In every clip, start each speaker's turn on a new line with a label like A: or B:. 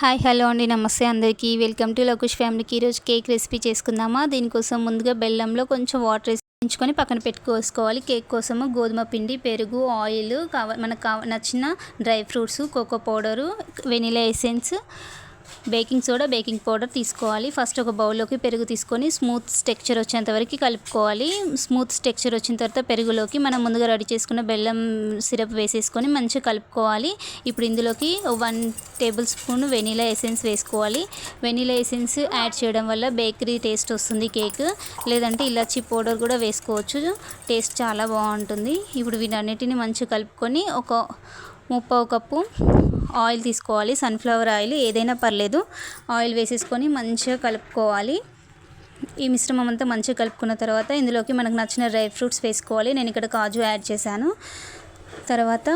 A: Hi hello అండి నమస్తే అందరికీ వెల్కమ్ టు లకుష్ ఫ్యామిలీకి. ఈరోజు కేక్ రెసిపీ చేసుకుందామా. దీనికోసం ముందుగా బెల్లంలో కొంచెం వాటర్ వేసుకొని పక్కన పెట్టుకోవాలి. కేక్ కోసము గోధుమ పిండి, పెరుగు, ఆయిల్, మనకు నచ్చిన dry fruits, cocoa powder, vanilla essence, baking soda, baking powder తీసుకోవాలి. ఫస్ట్ ఒక బౌల్లోకి పెరుగు తీసుకొని స్మూత్ టెక్స్చర్ వచ్చేంత వరకు కలుపుకోవాలి. స్మూత్ టెక్స్చర్ వచ్చిన తర్వాత పెరుగులోకి మనం ముందుగా రెడీ చేసుకున్న బెల్లం సిరప్ వేసేసుకొని మంచిగా కలుపుకోవాలి. ఇప్పుడు ఇందులోకి 1 టేబుల్ స్పూన్ వెనీలా ఎసెన్స్ వేసుకోవాలి. వెనీలా ఎసెన్స్ యాడ్ చేయడం వల్ల బేకరీ టేస్ట్ వస్తుంది కేక్. లేదంటే ఇలాచీ పౌడర్ కూడా వేసుకోవచ్చు, టేస్ట్ చాలా బాగుంటుంది. ఇప్పుడు వీటన్నిటిని మంచిగా కలుపుకొని ఒక 3/4 కప్పు ఆయిల్ తీసుకోవాలి. సన్ఫ్లవర్ ఆయిల్ ఏదైనా పర్లేదు. ఆయిల్ వేసేసుకొని మంచిగా కలుపుకోవాలి. ఈ మిశ్రమం అంతా మంచిగా కలుపుకున్న తర్వాత ఇందులోకి మనకు నచ్చిన డ్రై ఫ్రూట్స్ వేసుకోవాలి. నేను ఇక్కడ కాజు యాడ్ చేశాను. తర్వాత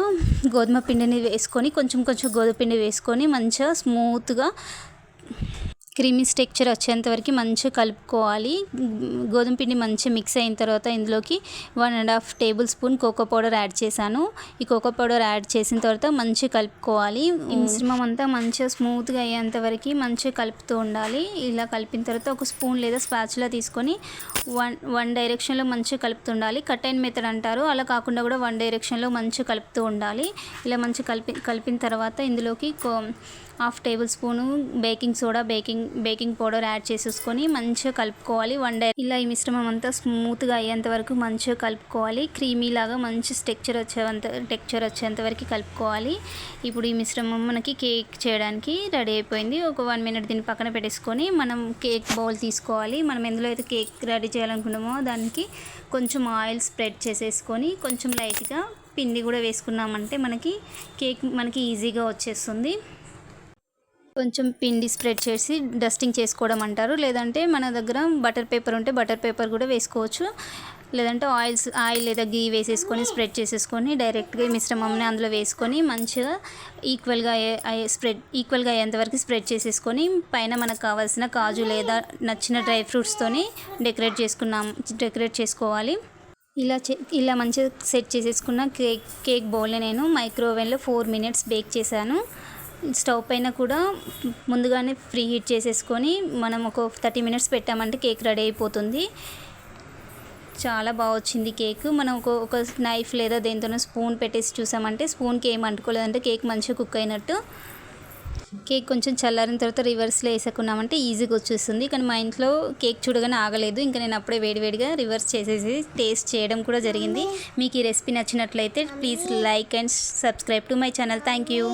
A: గోధుమ పిండిని వేసుకొని కొంచెం గోధుమ పిండి వేసుకొని మంచిగా స్మూత్గా క్రీమీ టెక్స్చర్ వచ్చేంత వరకు మంచిగా కలుపుకోవాలి. గోధుమ పిండి మంచిగా మిక్స్ అయిన తర్వాత ఇందులోకి 1.5 tablespoon cocoa powder add చేశాను. ఈ కోకో పౌడర్ యాడ్ చేసిన తర్వాత మంచిగా కలుపుకోవాలి. ఈ మిశ్రమం అంతా మంచిగా స్మూత్గా అయ్యేంత వరకు మంచిగా కలుపుతూ ఉండాలి. ఇలా కలిపిన తర్వాత ఒక స్పూన్ లేదా స్పాచులా తీసుకొని వన్ డైరెక్షన్లో మంచిగా కలుపుతుండాలి. కట్ అండ్ మెథడ్ అంటారు, అలా కాకుండా కూడా 1 డైరెక్షన్లో మంచిగా కలుపుతూ ఉండాలి. ఇలా మంచిగా కలిపిన తర్వాత ఇందులోకి 1/2 table spoon baking soda, baking powder add చేసేసుకొని మంచిగా కలుపుకోవాలి. ఇలా ఈ మిశ్రమం అంతా స్మూత్గా అయ్యేంత వరకు మంచిగా కలుపుకోవాలి. క్రీమీ లాగా మంచి టెక్స్చర్ వచ్చేంత వరకు కలుపుకోవాలి. ఇప్పుడు ఈ మిశ్రమం మనకి కేక్ చేయడానికి రెడీ అయిపోయింది. ఒక 1 మినిట్ దీన్ని పక్కన పెట్టేసుకొని మనం కేక్ బౌల్ తీసుకోవాలి. మనం ఎందులో అయితే కేక్ రెడీ చేయాలనుకున్నామో దానికి కొంచెం ఆయిల్ స్ప్రెడ్ చేసేసుకొని కొంచెం లైట్గా పిండి కూడా వేసుకున్నామంటే కేక్ మనకి ఈజీగా వచ్చేస్తుంది. కొంచెం పిండి స్ప్రెడ్ చేసి డస్టింగ్ చేసుకోవడం అంటారు. లేదంటే మన దగ్గర బటర్ పేపర్ ఉంటే బటర్ పేపర్ కూడా వేసుకోవచ్చు. లేదంటే ఆయిల్ లేదా గీ వేసేసుకొని స్ప్రెడ్ చేసేసుకొని డైరెక్ట్గా మిశ్రమంని అందులో వేసుకొని మంచిగా ఈక్వల్గా అయ్యేంతవరకు స్ప్రెడ్ చేసేసుకొని పైన మనకు కావాల్సిన కాజు లేదా నచ్చిన డ్రై ఫ్రూట్స్తోని డెకరేట్ చేసుకోవాలి. ఇలా మంచిగా సెట్ చేసేసుకున్న కేక్ బౌల్ని నేను మైక్రోవేవ్లో 4 మినిట్స్ బేక్ చేశాను. స్టవ్ పైన కూడా ముందుగానే ప్రీ హీట్ చేసేసుకొని మనం ఒక 30 మినిట్స్ పెట్టామంటే కేక్ రెడీ అయిపోతుంది. చాలా బాగా వచ్చింది కేక్. మనం ఒక నైఫ్ లేదా దేనితోనో స్పూన్ పెట్టేసి చూసామంటే స్పూన్కి ఏం అంటుకోలేదంటే కేక్ మంచిగా కుక్ అయినట్టు. కేక్ కొంచెం చల్లారిన తర్వాత రివర్స్లో వేసుకున్నామంటే ఈజీగా వచ్చేస్తుంది. కానీ మా ఇంట్లో కేక్ చూడగానే ఆగలేదు. ఇంకా నేను అప్పుడే వేడివేడిగా రివర్స్ చేసేసి టేస్ట్ చేయడం కూడా జరిగింది. మీకు ఈ రెసిపీ నచ్చినట్లయితే please like and subscribe to my channel. Thank you.